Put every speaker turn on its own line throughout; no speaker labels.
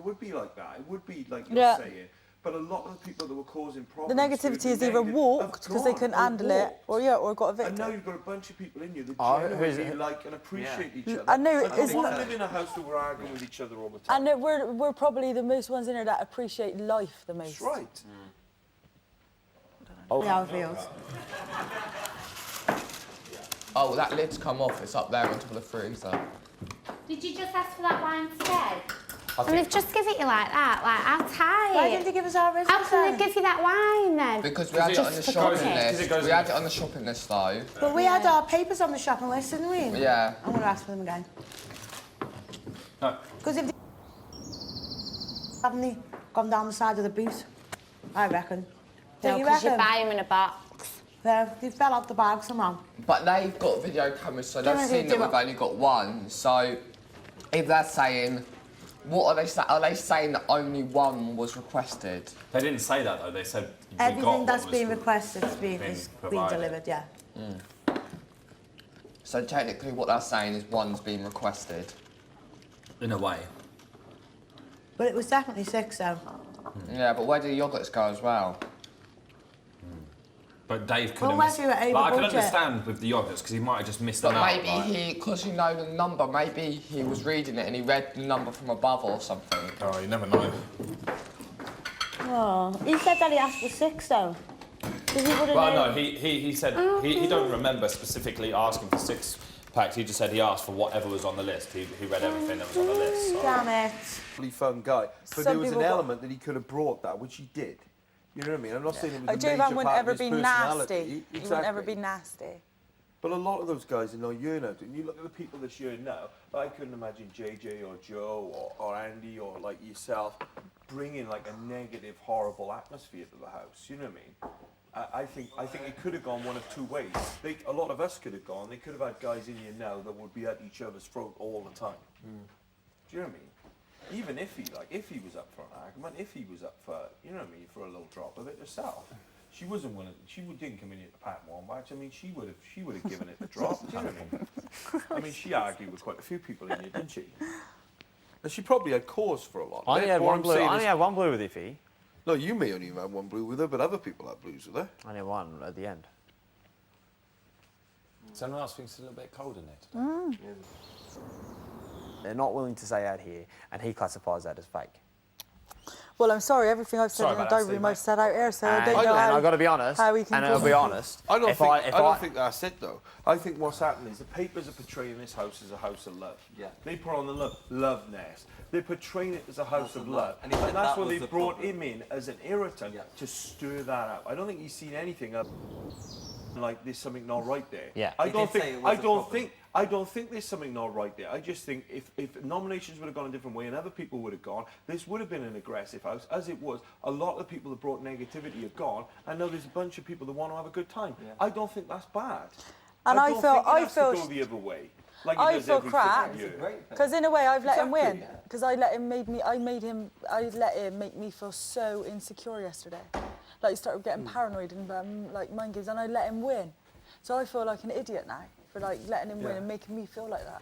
it would be like that. It would be like you're saying. But a lot of the people that were causing problems...
The negativity is either walked because they couldn't handle it, or got evicted.
And now you've got a bunch of people in you that genuinely like and appreciate each other.
I know,
I don't want to live in a house that we're arguing with each other all the time.
And we're probably the most ones in here that appreciate life the most.
That's right.
How it feels.
Oh, that lid's come off. It's up there on top of the freezer.
Did you just ask for that wine instead? And they've just given it you like that, like, how tight.
Why didn't they give us our reserve?
How can they give you that wine then?
Because we had it on the shopping list. We had it on the shopping list though.
But we had our papers on the shopping list, didn't we?
Yeah.
I'm going to ask for them again.
No.
Because if they haven't they gone down the side of the boot, I reckon.
No, because you buy them in a box.
They fell out the bag somehow.
But they've got video cameras, so they've seen that we've only got one. So if they're saying, what are they saying? Are they saying that only one was requested?
They didn't say that though. They said
everything that's been requested is being delivered. Yeah.
So technically, what they're saying is one's been requested.
In a way.
But it was definitely 6, though.
Yeah, but where do the yogurts go as well?
But Dave could have
missed... I
can understand with the yogurts because he might have just missed them out.
But maybe because you know the number, maybe he was reading it and he read the number from above or something.
Oh, you never know.
Oh, he said that he asked for 6, though.
Well, no, he said he don't remember specifically asking for 6 packs. He just said he asked for whatever was on the list. He read everything that was on the list. So.
Damn it.
Really fun guy. But there was an element that he could have brought that, which he did. You know what I mean? I'm not saying it was a major part of his personality.
He wouldn't ever be nasty.
But a lot of those guys are not year now. And you look at the people this year now, I couldn't imagine JJ or Joe or Andy or like yourself bringing like a negative, horrible atmosphere to the house. You know what I mean? I think it could have gone one of 2 ways. A lot of us could have gone. They could have had guys in here now that would be at each other's throat all the time. Do you know what I mean? Even if he was up for an argument, if he was up for, you know what I mean, for a little drop of it herself. She wasn't willing. Didn't come in here to pat one match. I mean, she would have given it the drop. Do you know what I mean? She argued with quite a few people in here, didn't she? And she probably had cause for a lot.
I only had one blue with Iffy.
No, you may only have had one blue with her, but other people had blues with her.
I only had one at the end.
Someone else thinks it's a little bit cold in there today.
They're not willing to say out here, and he classifies that as fake.
Well, I'm sorry, everything I've said in the diary room I've said out here, so I don't know how...
I've got to be honest,
how we can
and I'll be honest.
I don't think that's it, though. I think what's happening is the papers are portraying this house as a house of love. Yeah. They put on the love nest. They're portraying it as a house of love. And that's why they brought him in as an irritant to stir that out. I don't think he's seen anything up like there's something not right there.
Yeah.
I don't think there's something not right there. I just think if nominations would have gone a different way and other people would have gone, this would have been an aggressive house. As it was, a lot of the people that brought negativity have gone, and now there's a bunch of people that want to have a good time. Yeah. I don't think that's bad.
And I feel
go the other way. Like
I feel crap because in a way I've let him win because I let him make me feel so insecure yesterday. Like he started getting paranoid and like mind games, and I let him win. So I feel like an idiot now for like letting him win and making me feel like that.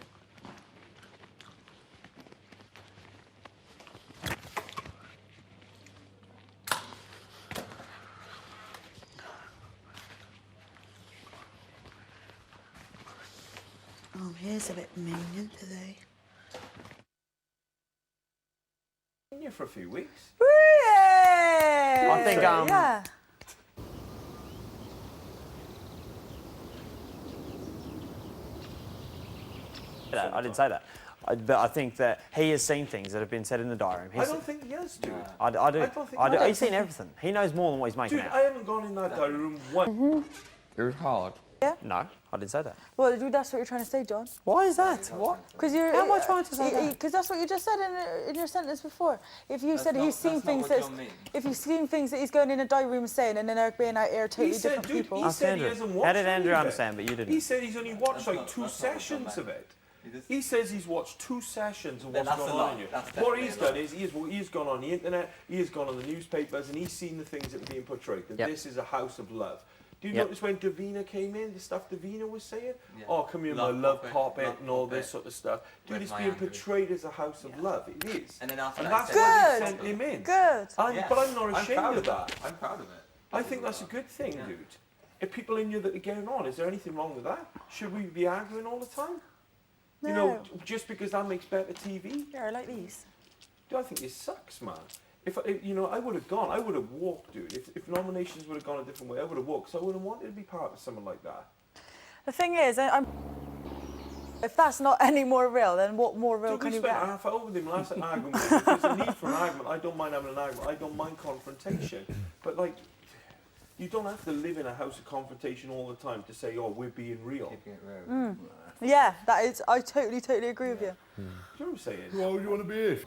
Oh, here's a bit minging today.
Been here for a few weeks.
I think
yeah.
I didn't say that. But I think that he has seen things that have been said in the diary room.
I don't think he has, dude.
I do. He's seen everything. He knows more than what he's making out.
Dude, I haven't gone in that diary room once.
It was hard.
Yeah?
No, I didn't say that.
Well, that's what you're trying to say, John.
Why is that? What?
Because you're.
How am I trying to say that?
Because that's what you just said in your sentence before. If you said he's seen things if you've seen things that he's going in a diary room saying, and then they're being out here totally different people.
He said he hasn't watched.
How did Andrew understand, but you didn't?
He said he's only watched like 2 sessions of it. He says he's watched 2 sessions of what's going on here. What he's done is he's gone on the internet, he has gone on the newspapers, and he's seen the things that are being portrayed. That this is a house of love. Do you
Yep.
notice when Davina came in, the stuff Davina was saying?
Yeah.
Oh, come here,
Love
my love
carpet,
carpet
love
and all
carpet.
this sort of stuff. Dude,
Where's
it's
my
being
Andrew?
portrayed as a house of love. It is.
And then after
And
that,
that's
he
why
Good.
they sent him in.
Good.
Yeah.
But I'm not
I'm
ashamed
proud
of that.
I'm proud of it.
I think that's a good thing,
Yeah.
dude. If people in you that are getting on, is there anything wrong with that? Should we be arguing all the time? You know,
No.
just because that makes better TV?
Yeah, I like these.
Dude, I think it sucks, man. If you know, I would have gone. I would have walked, dude. If nominations would have gone a different way, I would have walked. So I wouldn't wanted to be part of someone like that.
The thing is, if that's not any more real, then what more real
Dude,
can
we
you
spent
get?
a half hour with him last argument. If there's a need for an argument, I don't mind having an argument. I don't mind confrontation. But like, you don't have to live in a house of confrontation all the time to say, oh, we're being real.
Keeping it real.
Yeah, that is. I totally agree with you.
Do you know what I'm saying?
Why would you want to be here?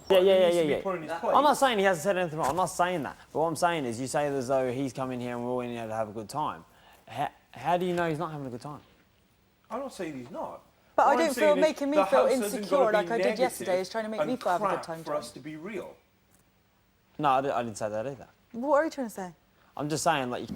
He needs to be
Yeah.
put in his place.
I'm not saying he hasn't said anything wrong. I'm not saying that. But what I'm saying is, you say it as though he's come in here and we're all in here to have a good time. How do you know he's not having a good time?
I'm not saying he's not.
But
What
I
I'm
don't
saying
feel
is
making me
the
feel
house hasn't
insecure
gotta be
like I did
negative
yesterday is trying to make me
and
feel have a good
crap
time.
for us to be real.
No, I didn't say that either.
What are you trying to say?
I'm just saying, like,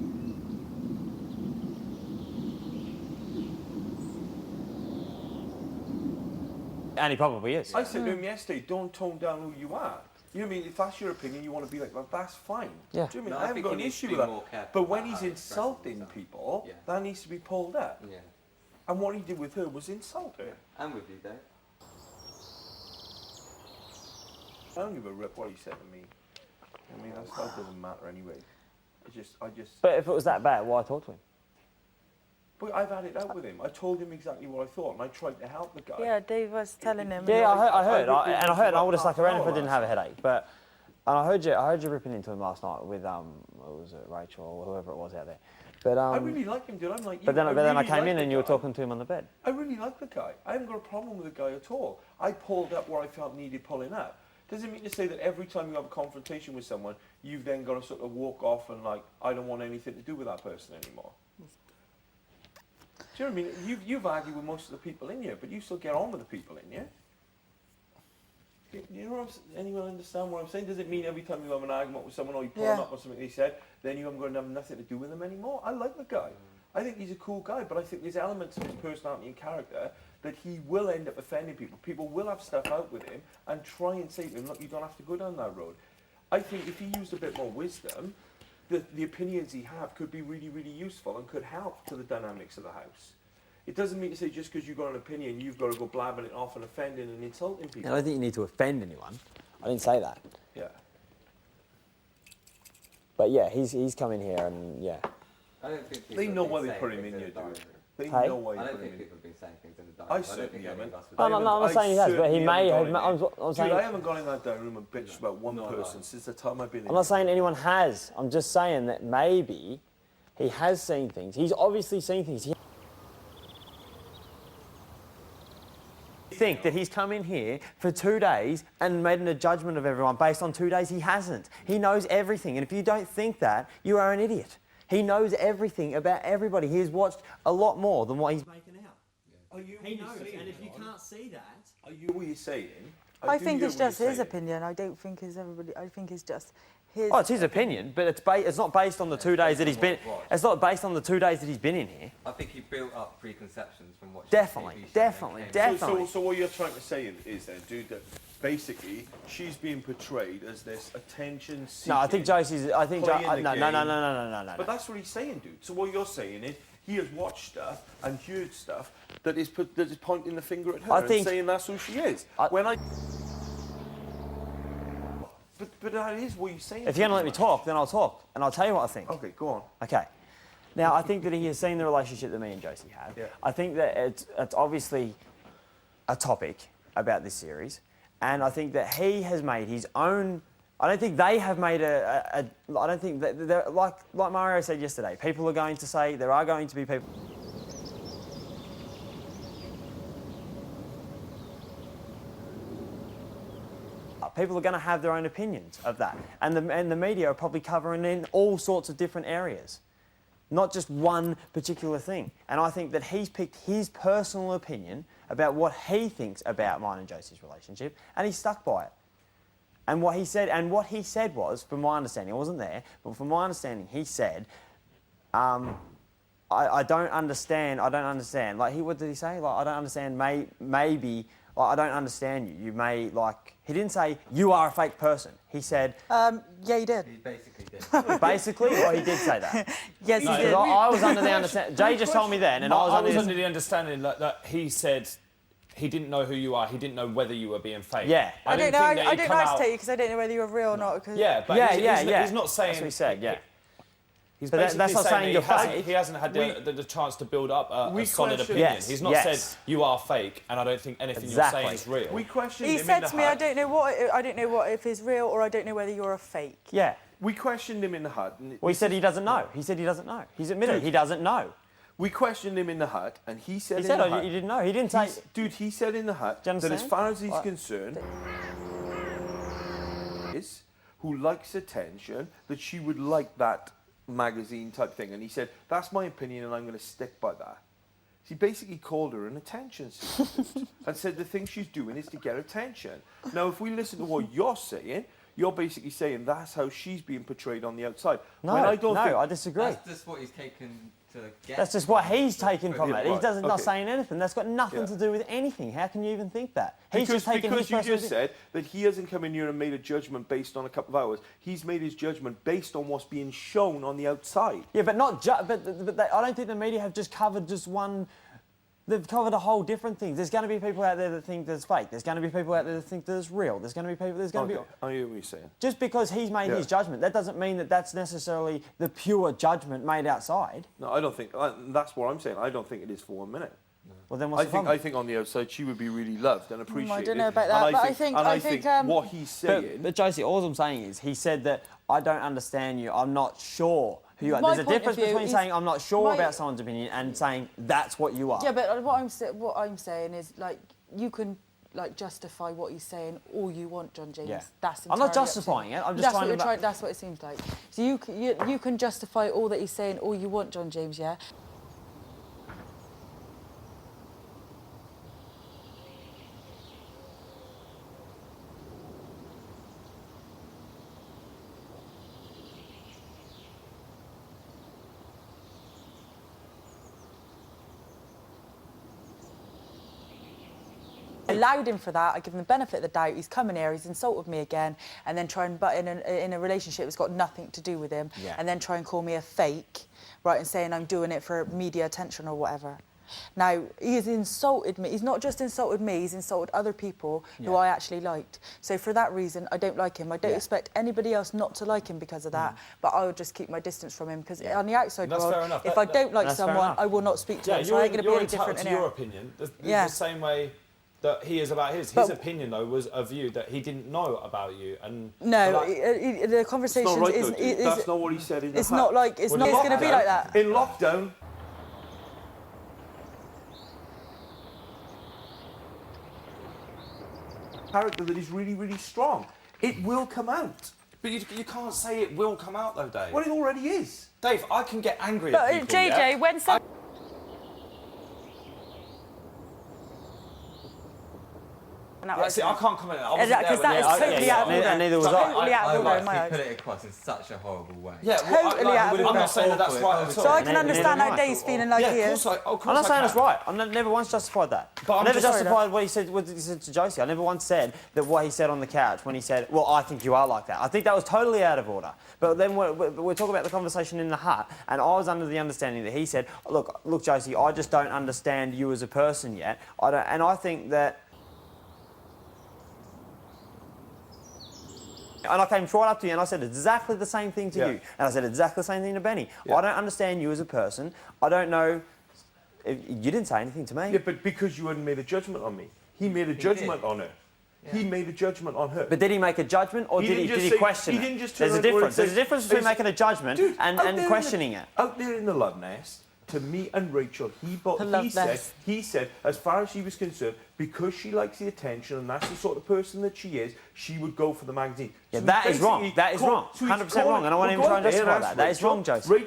and he probably is.
I said to him yesterday, don't tone down who you are. You know what I mean? If that's your opinion, you want to be like, well, that's fine.
Yeah.
Do you know what I mean?
No,
I
I
haven't
think
got
he
an
needs to
issue
be
with
more
that.
careful
But when
about
he's
how he expresses
insulting
himself.
people,
Yeah.
that needs to be pulled up.
Yeah.
And what he did with her was insult her.
I'm with you, Dave.
I don't give a rip what he said to me. I mean, that doesn't matter anyway. I just.
But if it was that bad, why talk to him?
But I've had it out with him. I told him exactly what I thought, and I tried to help the guy.
Yeah, Dave was telling him.
Yeah, I heard,
I ripped him
and I would have
for
stuck around if I
half
didn't
an
have a headache. But and I heard you ripping into him last night with what was it, Rachel or whoever it was out there. But
I really like him, dude. I'm like you.
but then I
really
came
like
in
the
and you were
guy.
talking to him on the bed.
I really like the guy. I haven't got a problem with the guy at all. I pulled up where I felt needed pulling up. Doesn't mean to say that every time you have a confrontation with someone, you've then got to sort of walk off and like, I don't want anything to do with that person anymore. Do you know what I mean? You've argued with most of the people in here, but you still get on with the people in here. You know what I'm saying? Anyone understand what I'm saying? Does it mean every time you have an argument with someone or you pull them up on something they said, then you haven't got to have nothing to do with them anymore? I like the guy. I think he's a cool guy, but I think there's elements of his personality and character that he will end up offending people. People will have stuff out with him and try and say to him, look, you don't have to go down that road. I think if he used a bit more wisdom, the opinions he have could be really, really useful and could help to the dynamics of the house. It doesn't mean to say just because you've got an opinion, you've got to go blabbing it off and offending and insulting people.
I don't think you need to offend anyone. I didn't say that.
Yeah.
But yeah, he's come in here and yeah.
I don't think
They
people
know
have
why
been
they
saying
put him
things
in
the
here, dude.
diary.
They
Hey?
know why
I
you
don't
put him
think
in.
people have been saying things in the
I
diary.
certainly
think
haven't.
any of us would.
I'm not saying he has, but he
certainly
may
haven't
have.
gone in there.
I'm saying.
Dude, I haven't gone in that dining room and bitched about one
No,
person
no.
since the time I've been in
I'm not saying anyone has. I'm just saying that maybe he has seen things. He's obviously seen things. Think that he's come in here for 2 days and made a judgment of everyone based on 2 days. He hasn't. He knows everything. And if you don't think that, you are an idiot. He knows everything about everybody. He has watched a lot more than what he's making out.
Are you
He knows. And if you can't see that...
Are you what you're saying?
I
do
think
hear
it's
what
just
you're
his
saying.
opinion. I don't think it's everybody. I think it's just his.
Oh, it's his opinion, but it's not based on the 2 days that he's been... It's not based on the 2 days that he's been in here.
I think he built up preconceptions from watching
Definitely,
TV shows
definitely,
and came-
definitely.
So what you're trying to say is then, dude, that basically she's being portrayed as this attention-seeking...
No, I think Josie's... I think...
playing the
no.
game. But that's what he's saying, dude. So what you're saying is he has watched stuff and heard stuff that is pointing the finger at her and saying that's who she is. But that is what you're saying.
If you're going to let me talk, then I'll talk, and I'll tell you what I think.
Okay, go on.
Okay. Now, I think that he has seen the relationship that me and Josie have.
Yeah.
I think that it's obviously a topic about this series, and I think that he has made his own... I don't think they have made I don't think that... They're, like Mario said yesterday, people are going to say... There are going to be people... People are going to have their own opinions of that. And the media are probably covering in all sorts of different areas, not just one particular thing. And I think that he's picked his personal opinion about what he thinks about mine and Josie's relationship, and he's stuck by it. And what he said was, from my understanding, I wasn't there, but from my understanding, he said, I don't understand. Like, what did he say? Like, I don't understand. Maybe. Like, I don't understand you. You may like. He didn't say you are a fake person. He said.
Yeah, he did.
He basically did.
Basically, or he did say that.
Yes, he did.
I was under the understanding. Jay just told me then, and I was
under the understanding that he said he didn't know who you are. He didn't know whether you were being fake.
Yeah.
I don't know. I don't know how to take you because I don't know whether you're real or not. Cause
Yeah, but he's not saying.
That's what he said. Yeah.
He's
But
basically
that's not saying you're
that
fake.
he hasn't had the chance to build up a solid
question-
opinion.
Yes,
He's not
yes.
said you are fake, and I don't think anything
Exactly.
you're saying is real.
We questioned
he
him
said
in the
to me,
hut.
I don't know what if it's real or I don't know whether you're a fake.
Yeah.
We questioned him in the hut. And
Well, he said he doesn't know. He said he doesn't know. He's admitted he doesn't know.
we questioned him in the hut, and he said
He
in
said
the hut.
he didn't know. He didn't say.
Dude, he said in the hut
Do you
that as
understand?
far as he's
What?
concerned, is who likes attention, that she would like that magazine type thing. And he said, that's my opinion and I'm going to stick by that. He basically called her an attention seeker and said the thing she's doing is to get attention. Now, if we listen to what you're saying, you're basically saying that's how she's being portrayed on the outside.
No,
When I don't think
I disagree.
That's just what he's taken to get.
That's just what he's taken from
Yeah,
it. He
right,
doesn't not
okay.
saying anything. That's got nothing
Yeah.
to do with anything. How can you even think that? He's
because
just taking his
you
personal
just said that he hasn't come in here and made a judgment based on a couple of hours. He's made his judgment based on what's being shown on the outside.
Yeah, but not but I don't think the media have just covered just one. They've covered a whole different thing. There's going to be people out there that think that's fake. There's going to be people out there that think that it's real. There's going to be people. There's going to be.
I hear what you're saying.
Just because he's made his judgment, that doesn't mean that that's necessarily the pure judgment made outside.
No, I don't think. That's what I'm saying. I don't think it is for 1 minute.
Well, then what's the problem?
I think on the outside she would be really loved and appreciated.
I don't know about
And
that, but I think
what he's saying.
But Josie, all I'm saying is he said that I don't understand you. I'm not sure who you are.
My
There's a
point of
difference
view
between
is
saying I'm not sure
my-
about someone's opinion and saying that's what you are.
Yeah, but what I'm saying is like you can like justify what he's saying all you want, John James.
Yeah.
That's
I'm not
entirely up to you.
justifying it. I'm just
that's
trying
what
to.
you're That's what it seems like. So you can justify all that he's saying all you want, John James. Yeah. I allowed him for that. I give him the benefit of the doubt. He's come in here, he's insulted me again, and then try and butt in a relationship that's got nothing to do with him, and then try and call me a fake, right, and saying I'm doing it for media attention or whatever. Now, he has insulted me. He's not just insulted me, he's insulted other people who I actually liked. So for that reason, I don't like him. I don't expect anybody else not to like him because of that, but I would just keep my distance from him because on the outside
That's
world,
fair enough.
if I don't like
That's fair
someone,
enough.
I will not speak to
Yeah,
him. So I ain't going to be
you're
any
entitled
different in
to
here.
your opinion.
Yeah.
The same way that he is about his. His opinion, though, was a view that he didn't know about you. And
No,
like,
the
It's
conversation
not right,
is,
though, dude.
is
That's not what he said in the
it's
hut.
not like it's
In
not going to be
lockdown-
like that.
In lockdown, character that is really, really strong. It will come out.
but you can't say it will come out, though, Dave.
Well, it already is.
Dave, I can get angry
But
at people.
JJ,
yeah?
when some
Yeah, see, I can't comment on that. I wasn't there
because
when
that is
they-
totally out of order.
And neither was I.
Totally out of order in my
He
eyes.
put it across in such a horrible way.
Yeah, well,
Totally out of
I'm
order.
not saying that that's right at all.
So I can
Neither
understand
am
how
I.
Dave's feeling like
yeah,
he
of
is.
course
I'm not saying
I
it's
can.
right. I've never once justified that.
But I'm
I never
just-
justified what he said to Josie. I never once said that what he said on the couch when he said, well, I think you are like that. I think that was totally out of order. But then we're talking about the conversation in the hut, and I was under the understanding that he said, look, Josie, I just don't understand you as a person yet. And I think that... And I came right up to you and I said exactly the same thing to you. And I said exactly the same thing to Benny. I don't understand you as a person. I don't know... You didn't say anything to me.
Yeah, but because you hadn't made a judgment on me. He made a judgment on her. He made a judgment on her.
But did he make a judgment or
He
did
didn't
he
just say-
question
he
it?
didn't just turn
There's a
around and
difference.
say-
There's a difference between
It's-
making a judgment
Dude,
and
out there in
questioning
the,
it.
Out there in the love nest, to me and Rachel,
love
he said, as far as she was concerned, because she likes the attention and that's the sort of person that she is, she would go for the magazine.
Yeah,
So
that
he's
is wrong.
basically
That is wrong.
so he's
100% wrong. And I won't
well,
even
go
try
out
and
there
justify
ask
that. That is
Rachel.
wrong, Joseph.
Rachel